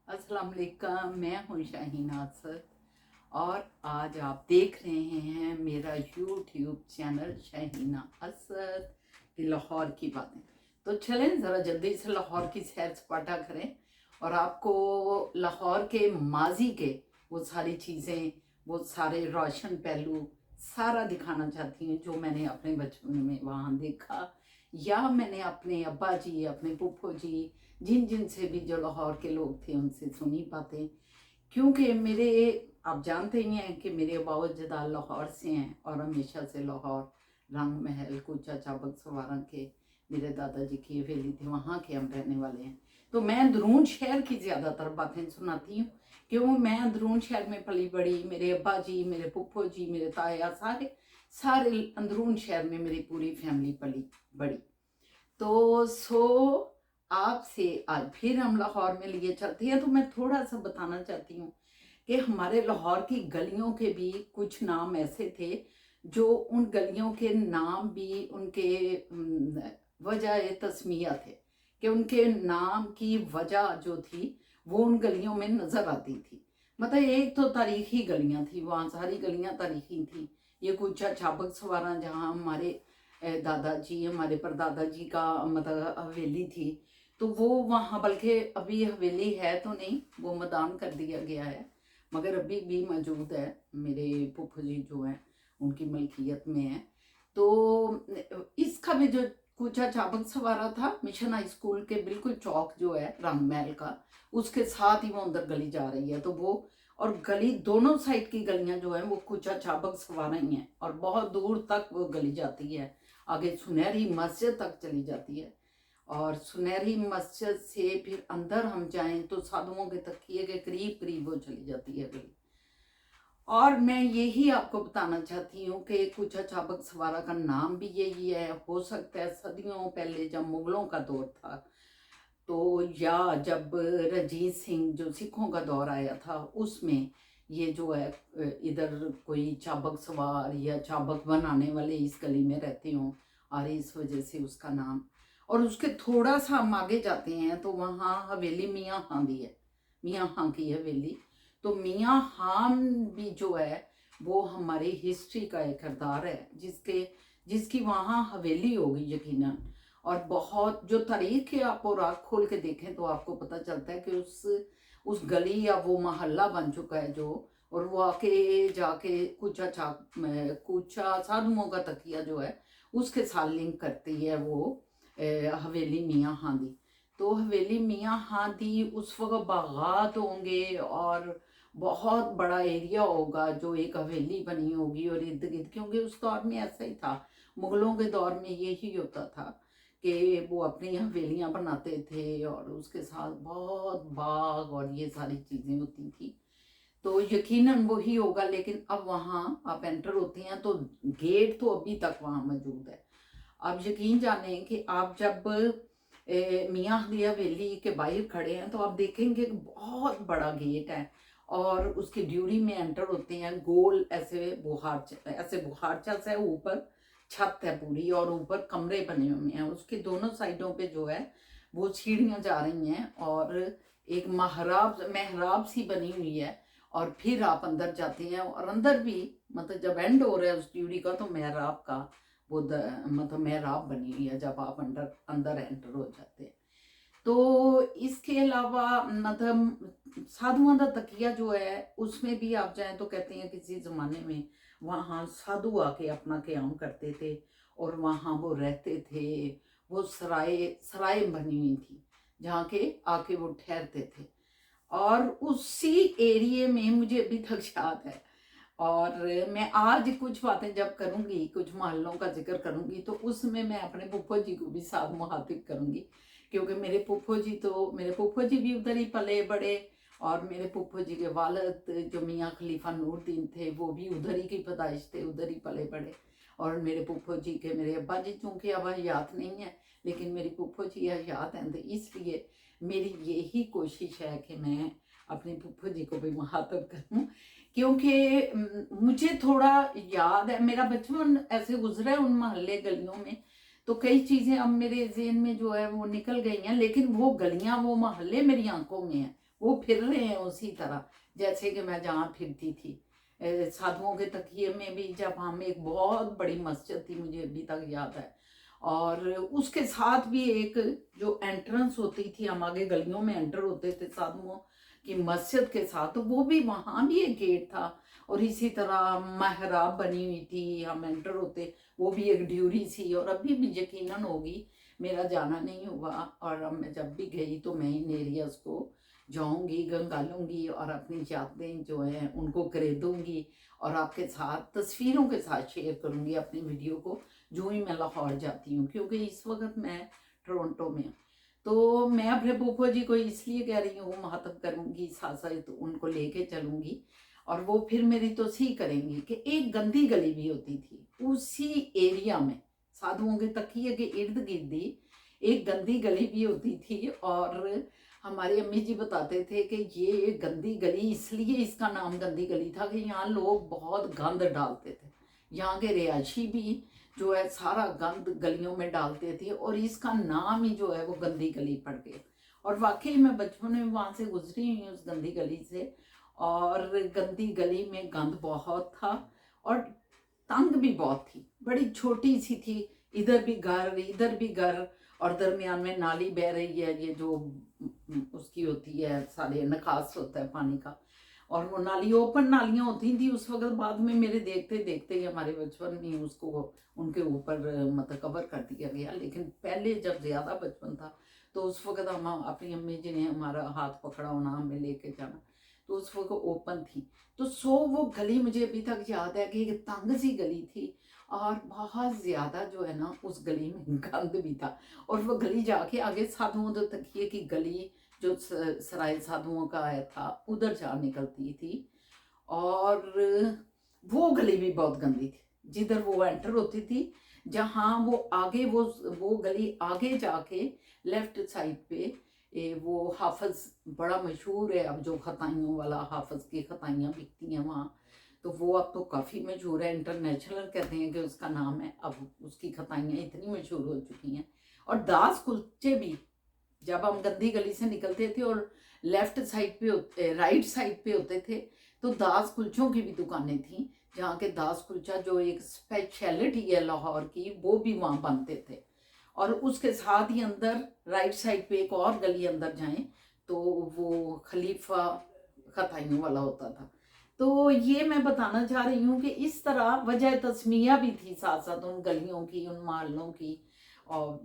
अस्सलाम वालेकुम, मैं हूँ शाहीना असद और आज आप देख रहे हैं मेरा यूट्यूब चैनल शाहीना असद की लाहौर की बातें। तो चलें ज़रा जल्दी से लाहौर की सैर सपाटा करें और आपको लाहौर के माजी के वो सारी चीज़ें, वो सारे रोशन पहलू सारा दिखाना चाहती हूँ जो मैंने अपने बचपन में वहाँ देखा, या मैंने अपने अब्बा जी, अपने पुप्पो जी, जिन जिन से भी जो लाहौर के लोग थे उनसे सुनी बातें। क्योंकि मेरे, आप जानते ही हैं कि मेरे अबाव जदाद लाहौर से हैं और हमेशा से लाहौर, रंग महल, कूचा चाबक सवारा के मेरे दादाजी की हवेली थी, वहाँ के हम रहने वाले हैं। तो मैं अंदरून शहर की ज़्यादातर बातें सुनाती हूँ क्यों मैं अंदरून शहर में पली बड़ी। मेरे अब्बा जी, मेरे पुप्पो जी, मेरे ताया, सारे सारे अंदरून शहर में मेरी पूरी फैमिली पली बड़ी। तो आपसे आज फिर हम लाहौर में लिए चलते हैं। तो मैं थोड़ा सा बताना चाहती हूँ कि हमारे लाहौर की गलियों के भी कुछ नाम ऐसे थे जो उन गलियों के नाम भी उनके वजह तस्मिया थे, कि उनके नाम की वजह जो थी वो उन गलियों में नज़र आती थी। मतलब एक तो तारीखी गलियाँ थी, वहाँ सारी गलियाँ तारीखी थी। ये कूचा चाबक सवारा जहाँ हमारे दादाजी, हमारे परदादा जी का मतलब हवेली थी, तो वो वहाँ, बल्कि अभी हवेली है तो नहीं, वो मैदान कर दिया गया है, मगर अभी भी मौजूद है। मेरे फूफू जी जो हैं उनकी मलकियत में है। तो इसका भी जो कूचा चाबक सवारा था, मिशन हाई स्कूल के बिल्कुल चौक जो है रंग महल का, उसके साथ ही वो अंदर गली जा रही है। तो वो और गली, दोनों साइड की गलियां जो है वो कूचा चाबक सवारा ही हैं और बहुत दूर तक वो गली जाती है, आगे सुनहरी मस्जिद तक चली जाती है। और सुनहरी मस्जिद से फिर अंदर हम जाएं तो साधुओं के तकिए के करीब करीब वो चली जाती है गली। और मैं यही आपको बताना चाहती हूँ कि कूचा चाबक सवारा का नाम भी यही है। हो सकता है सदियों पहले जब मुगलों का दौर था, तो या जब रंजीत सिंह जो सिखों का दौर आया था, उसमें ये जो है इधर कोई चाबक सवार या चाबक बनाने वाले इस गली में रहते हों और इस वजह से उसका नाम। और उसके थोड़ा सा हम आगे जाते हैं तो वहाँ हवेली मियाँ खां भी है, मियाँ खां की हवेली। तो मियाँ खां भी जो है वो हमारी हिस्ट्री का एक किरदार है, जिसकी वहाँ हवेली होगी यकीनन। और बहुत जो तारीख है, आप और आँख खोल के देखें तो आपको पता चलता है कि उस गली या वो मोहल्ला बन चुका है जो, और वो आके जाके कूचा साधुओं का तकिया जो है उसके साथ लिंक करती है वो हवेली मियाँ खां दी। तो हवेली मियाँ खां दी उस वक्त बागात होंगे और बहुत बड़ा एरिया होगा जो एक हवेली बनी होगी और इर्द गिर्द, क्योंकि उस दौर में ऐसा ही था, मुगलों के दौर में यही होता था कि वो अपनी हवेलियाँ बनाते थे और उसके साथ बहुत बाग और ये सारी चीज़ें होती थी। तो यकीनन वही होगा। लेकिन अब वहाँ आप एंटर होते हैं तो गेट तो अभी तक वहाँ मौजूद है। आप यकीन जाने कि आप जब मियाँ हदी हवेली के बाहर खड़े हैं तो आप देखेंगे कि बहुत बड़ा गेट है और उसकी ड्यूरी में एंटर होते हैं। गोल ऐसे बुखारचा से ऊपर छत है पूरी और ऊपर कमरे बने हुए हैं। उसके दोनों साइडों पे जो है वो सीढ़ियाँ जा रही हैं और एक महराब सी बनी हुई है। और फिर आप अंदर जाते हैं और अंदर भी मतलब जब एंड हो रहा है उस ड्यूरी का तो महराब का वो मतलब महराब बनी हुई है जब आप अंदर एंटर हो जाते हैं। तो इसके अलावा मतलब साधुओं का तकिया जो है उसमें भी आप जाएं तो कहते हैं किसी ज़माने में वहाँ साधु आके अपना क़याम करते थे और वहाँ वो रहते थे। वो सराय सराय बनी हुई थी जहाँ के आके वो ठहरते थे और उसी एरिए में मुझे अभी तक याद है। और मैं आज कुछ बातें जब करूँगी, कुछ मोहल्लों का जिक्र करूँगी तो उसमें मैं अपने फूफो जी को भी साथ मुखातिब करूँगी, क्योंकि मेरे फूफो जी भी उधर ही पले बड़े और मेरे फूफो जी के वालिद जो मियाँ खलीफा नूरदीन थे वो भी उधर ही की पैदाइश थे, उधर ही पले बड़े। और मेरे फूफो जी के मेरे अब्बा जी चूँकि अब हयात नहीं है लेकिन मेरी फूफो जी हयात हैं, तो इसलिए मेरी यही कोशिश है कि मैं अपनी फूफो जी को भी मुखातिब करूँ, क्योंकि मुझे थोड़ा याद है मेरा बचपन ऐसे गुजरा है उन मोहल्ले गलियों में। तो कई चीज़ें अब मेरे ज़हन में जो है वो निकल गई हैं, लेकिन वो गलियां वो मोहल्ले मेरी आंखों में हैं, वो फिर रहे हैं उसी तरह जैसे कि मैं जहाँ फिरती थी। साधुओं के तकिए में भी जब हम, एक बहुत बड़ी मस्जिद थी मुझे अभी तक याद है, और उसके साथ भी एक जो एंट्रेंस होती थी, हम आगे गलियों में एंटर होते थे साधुओं की मस्जिद के साथ, तो वो भी वहाँ भी एक गेट था। और इसी तरह महराब बनी हुई थी, हम एंटर होते, वो भी एक ड्यूरी सी। और अभी भी यकीनन होगी, मेरा जाना नहीं हुआ, और अब मैं जब भी गई तो मैं इन एरियाज को जाऊंगी, गंगालूंगी और अपनी यादें जो हैं उनको खरीदूंगी और आपके साथ तस्वीरों के साथ शेयर करूंगी अपनी वीडियो को जो ही मैं लाहौर जाती हूँ, क्योंकि इस वक्त मैं टोरंटो में हूँ। तो मैं अपने फूफो जी को इसलिए कह रही हूँ मुखातब करूँगी, साथ साथ तो उनको लेके चलूँगी और वो फिर मेरी तोसीह करेंगी कि एक गंदी गली भी होती थी उसी एरिया में, साधुओं के तकिए के इर्द गिर्द ही एक गंदी गली भी होती थी। और हमारी अम्मी जी बताते थे कि ये गंदी गली, इसलिए इसका नाम गंदी गली था कि यहाँ लोग बहुत गंद डालते थे, यहाँ के रिहायशी भी जो है सारा गंद गलियों में डालते थे, और इसका नाम ही जो है वो गंदी गली पड़ गया। और वाकई मैं बचपन में वहाँ से गुजरी हुई उस गंदी गली से, और गंदी गली में गंद बहुत था और तंग भी बहुत थी, बड़ी छोटी सी थी, इधर भी घर और दरमियान में नाली बह रही है, ये जो उसकी होती है, सारे निकास होता है पानी का, और वो नाली ओपन नालियाँ होती थी उस वक्त। बाद में मेरे देखते देखते ही हमारे बचपन में उसको उनके ऊपर मतलब कवर कर दिया गया, लेकिन पहले जब ज़्यादा बचपन था तो उस वक्त हम, अपनी अम्मी जी ने हमारा हाथ पकड़ा होना, हमें लेके जाना, तो उस वक्त ओपन थी। तो वो गली मुझे अभी तक याद है कि एक तंग सी गली थी और बहुत ज़्यादा जो है ना उस गली में गंद भी था। और वो गली जाके आगे साधुओं के तकिए की गली जो सराय साधुओं का आया था उधर जा निकलती थी, और वो गली भी बहुत गंदी थी जिधर वो एंटर होती थी। जहाँ वो आगे वो गली आगे जाके लेफ्ट साइड पे वो हाफज बड़ा मशहूर है अब, जो खताइयों वाला, हाफज की खताइयाँ बिकती हैं वहाँ, तो वो अब तो काफ़ी मशहूर है, इंटरनेशनल कहते हैं कि उसका नाम है, अब उसकी खताइयाँ इतनी मशहूर हो चुकी हैं। और दास कुलचे भी, जब हम गंदी गली से निकलते थे और लेफ्ट साइड पे राइट साइड पे होते थे, तो दास कुलचों की भी दुकानें थीं, जहाँ के दास कुलचा जो एक स्पेशलिटी है लाहौर की, वो भी वहाँ बनते थे। और उसके साथ ही अंदर राइट साइड पे एक और गली अंदर जाएं तो वो खलीफा खताइयों वाला होता था। तो ये मैं बताना चाह रही हूँ कि इस तरह वजह तस्मिया भी थी साथ साथ उन गलियों की, उन मोहल्लों की, और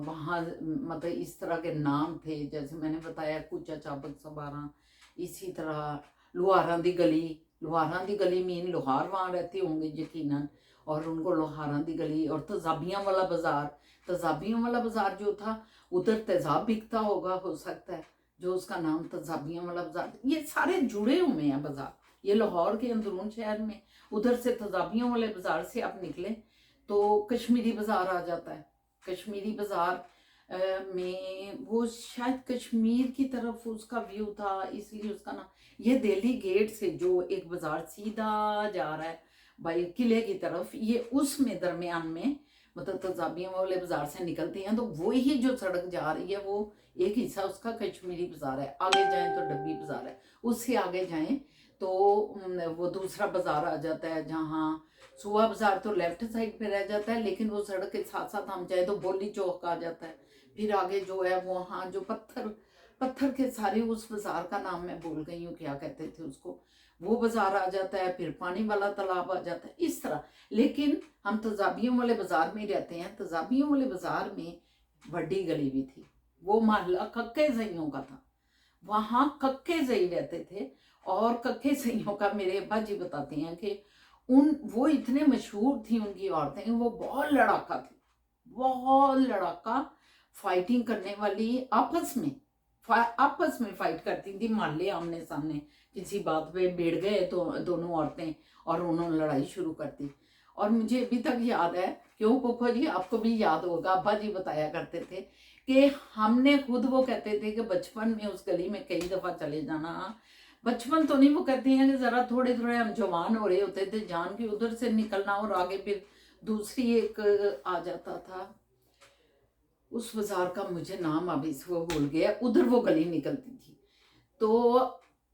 वहाँ मतलब इस तरह के नाम थे, जैसे मैंने बताया कूचा चाबक सबारा, इसी तरह लुहारां दी गली मीन लोहार वहाँ रहते होंगे यकीनन, और उनको लोहारां दी गली। और तेजाबियाँ वाला बाज़ार जो था, उधर तेजाब बिकता होगा, हो सकता है, जो उसका नाम तेजाबियाँ वाला बाज़ार। ये सारे जुड़े हुए हैं बाज़ार, ये लाहौर के अंदरून शहर में। उधर से तेजाबियों वाले बाज़ार से आप निकले तो कश्मीरी बाज़ार आ जाता है। कश्मीरी बाज़ार में वो शायद कश्मीर की तरफ उसका व्यू था, इसलिए उसका नाम, ये दिल्ली गेट से जो एक बाज़ार सीधा जा रहा है भाई किले की तरफ, ये उसमें दरमियान में मतलब तेजाबियों वाले बाज़ार से निकलते हैं तो वही जो सड़क जा रही है वो एक हिस्सा उसका कश्मीरी बाज़ार है, आगे जाएं तो डब्बी बाज़ार है, उससे आगे जाएं तो वो दूसरा बाज़ार आ जाता है, जहाँ सुहा बाज़ार तो लेफ्ट साइड पे रह जाता है, लेकिन वो सड़क के साथ साथ हम जाए तो बोली चौक आ जाता है। फिर आगे जो है वहाँ जो पत्थर के सारे, उस बाज़ार का नाम मैं भूल गई हूँ क्या कहते थे उसको, वो बाज़ार आ जाता है। फिर पानी वाला तालाब आ जाता है, इस तरह। लेकिन हम तेजाबियों वाले बाज़ार में रहते हैं, तेजाबियों वाले बाज़ार में बड़ी गली भी थी, वो मोहल्ला कक्के ज़इयों का था, वहाँ कक्के ज़ई रहते थे। और कक्के ज़इयों का मेरे अब्बा जी बताते हैं कि वो इतने मशहूर थी उनकी औरतें, वो बहुत लड़ाका थी, बहुत लड़ाका, फाइटिंग करने वाली, आपस में फाइट करती थी, मोहल्ले आमने सामने किसी बात पे भिड़ गए तो दोनों औरतें, और उन्होंने लड़ाई शुरू कर दी। और मुझे अभी तक याद है, क्यों पोपो जी आपको भी याद होगा, अब्बा जी बताया करते थे कि हमने खुद, वो कहते थे कि बचपन में उस गली में कई दफ़ा चले जाना, बचपन तो नहीं, वो कहते हैं कि ज़रा थोड़े थोड़े हम जवान हो रहे होते थे, जान के उधर से निकलना, और आगे फिर दूसरी एक आ जाता था, उस बाज़ार का मुझे नाम अभी से वो भूल गया, उधर वो गली निकलती थी। तो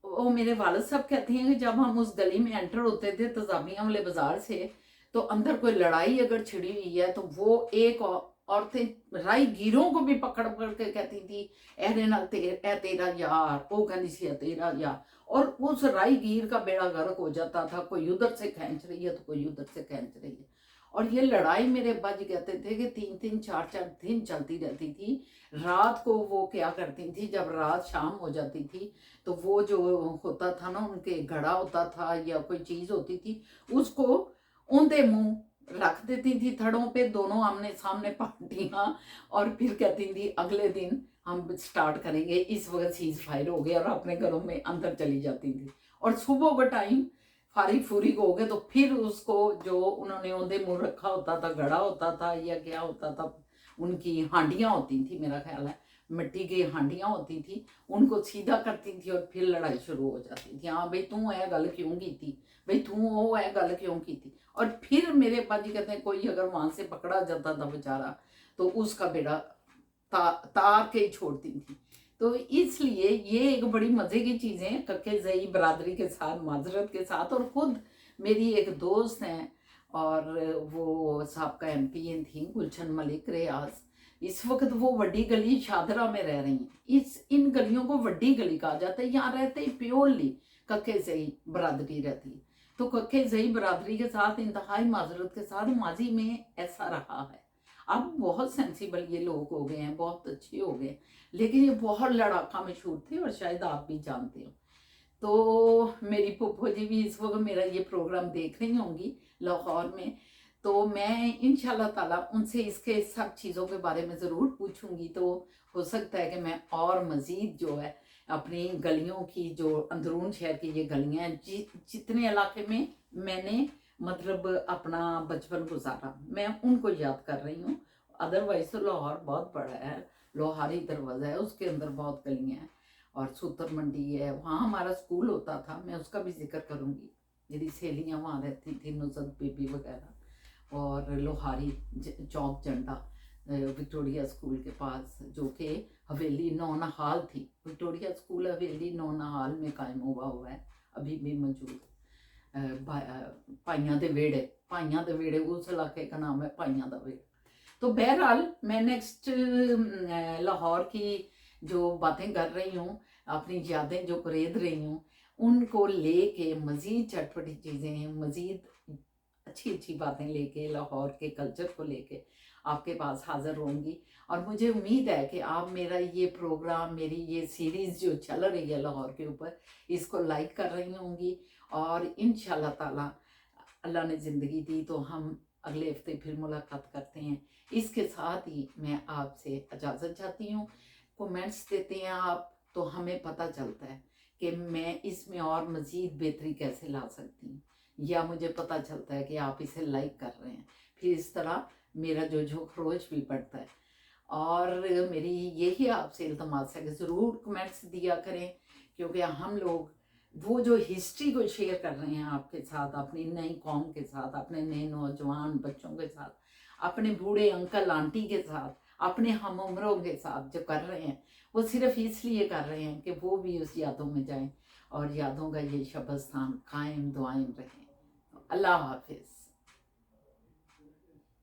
वो मेरे वालिद साहब कहते हैं कि जब हम उस गली में एंटर होते थे तजाबियाँ वाले बाजार से, तो अंदर कोई लड़ाई अगर छिड़ी हुई है तो वो एक औरतें राहगीरों को भी पकड़ पकड़ के कहती थी, एरे ना तेरा यार, वो कहती सी तेरा यार, और उस राहगीर का बेड़ा गर्क हो जाता था। कोई उधर से खींच रही है तो कोई उधर से खींच रही है। और ये लड़ाई मेरे अब्बा जी कहते थे कि 3-3 4-4 दिन चलती रहती थी। रात को वो क्या करती थी, जब रात शाम हो जाती थी तो वो जो होता था ना, उनके घड़ा होता था या कोई चीज होती थी, उसको औंधे मुंह रख देती थी थड़ों पे, दोनों आमने सामने पार्टियां, और फिर कहती थी अगले दिन हम स्टार्ट करेंगे, इस वक्त सीज फायर हो गया, और अपने घरों में अंदर चली जाती थी। और सुबह का टाइम फारिग फूरिग हो गए तो फिर उसको जो उन्होंने औंधे मुंह रखा होता था, घड़ा होता था या क्या होता था, उनकी हांडियां होती थी, मेरा ख्याल है मिट्टी की हांडियां होती थी, उनको सीधा करती थी और फिर लड़ाई शुरू हो जाती थी। हाँ भाई तू है गल क्यों की थी, भाई तू वो है गल क्यों की थी। और फिर मेरे अब्बा जी कहते हैं कोई अगर वहां से पकड़ा जाता था बेचारा तो उसका बेड़ा तार के ही छोड़ती थी। तो इसलिए ये एक बड़ी मजे की चीज़ है कक्के जई बरादरी के साथ, माजरत के साथ। और खुद मेरी एक दोस्त हैं और वो साबका MP थी, गुलशन मलिक रियाज, इस वक्त वो वड्डी गली शादरा में रह रही हैं। इन गलियों को वड्डी गली कहा जाता है। यहाँ रहते ही प्योरली कक्के जई बरादरी रहती है। तो कक्के जई बरादरी के साथ इंतहाई माजरत के साथ माजी में ऐसा रहा है। अब बहुत सेंसिबल ये लोग हो गए हैं, बहुत अच्छे हो गए, लेकिन ये बहुत लड़ाका मशहूर थे और शायद आप भी जानते हो। तो मेरी पुप्पो जी भी इस वक्त मेरा ये प्रोग्राम देख रही होंगी लाहौर में, तो मैं इंशाल्लाह ताला उनसे इसके सब चीज़ों के बारे में ज़रूर पूछूंगी। तो हो सकता है कि मैं और मज़ीद जो है अपनी गलियों की, जो अंदरून शहर की ये गलियाँ हैं, जितने इलाके में मैंने मतलब अपना बचपन गुजारा, मैं उनको याद कर रही हूँ। अदरवाइज तो लाहौर बहुत बड़ा है, लोहारी दरवाज़ा है, उसके अंदर बहुत गलियाँ हैं, और सूतर मंडी है, वहाँ हमारा स्कूल होता था, मैं उसका भी जिक्र करूँगी। मेरी सहेलियाँ वहाँ रहती थी, नुसरत बीबी वगैरह। और लोहारी चौक झंडा विक्टोरिया स्कूल के पास, जो कि हवेली नौनहाल थी, विक्टोरिया स्कूल हवेली नौनहाल में कायम हुआ है, अभी भी मौजूद। पाइयां दे वेड़े उस इलाके का नाम है पाइयां दा वेड़ा। तो बहरहाल मैं नेक्स्ट लाहौर की जो बातें कर रही हूँ, अपनी यादें जो करेद रही हूँ, उनको लेके मज़ीद चटपटी चीज़ें, मज़ीद अच्छी अच्छी बातें लेके, लाहौर के कल्चर को लेके आपके पास हाज़िर होंगी। और मुझे उम्मीद है कि आप मेरा ये प्रोग्राम, मेरी ये सीरीज़ जो चल रही है लाहौर के ऊपर, इसको लाइक कर रही होंगी। और इंशाल्लाह ताला अल्लाह ने ज़िंदगी दी तो हम अगले हफ्ते फिर मुलाकात करते हैं। इसके साथ ही मैं आपसे इजाज़त चाहती हूँ। कमेंट्स देते हैं आप तो हमें पता चलता है कि मैं इसमें और मज़ीद बेहतरी कैसे ला सकती हूँ, या मुझे पता चलता है कि आप इसे लाइक कर रहे हैं। फिर इस तरह मेरा जो खरोच भी बढ़ता है। और मेरी यही आपसे इल्तमास है कि ज़रूर कमेंट्स दिया करें, क्योंकि हम लोग वो जो हिस्ट्री को शेयर कर रहे हैं आपके साथ, अपनी नई कौम के साथ, अपने नए नौजवान बच्चों के साथ, अपने बूढ़े अंकल आंटी के साथ, अपने हम उम्रों के साथ जो कर रहे हैं, वो सिर्फ इसलिए कर रहे हैं कि वो भी उस यादों में जाएं और यादों का ये शबस्तान कायम दुआएं रहें। अल्लाह हाफिज़।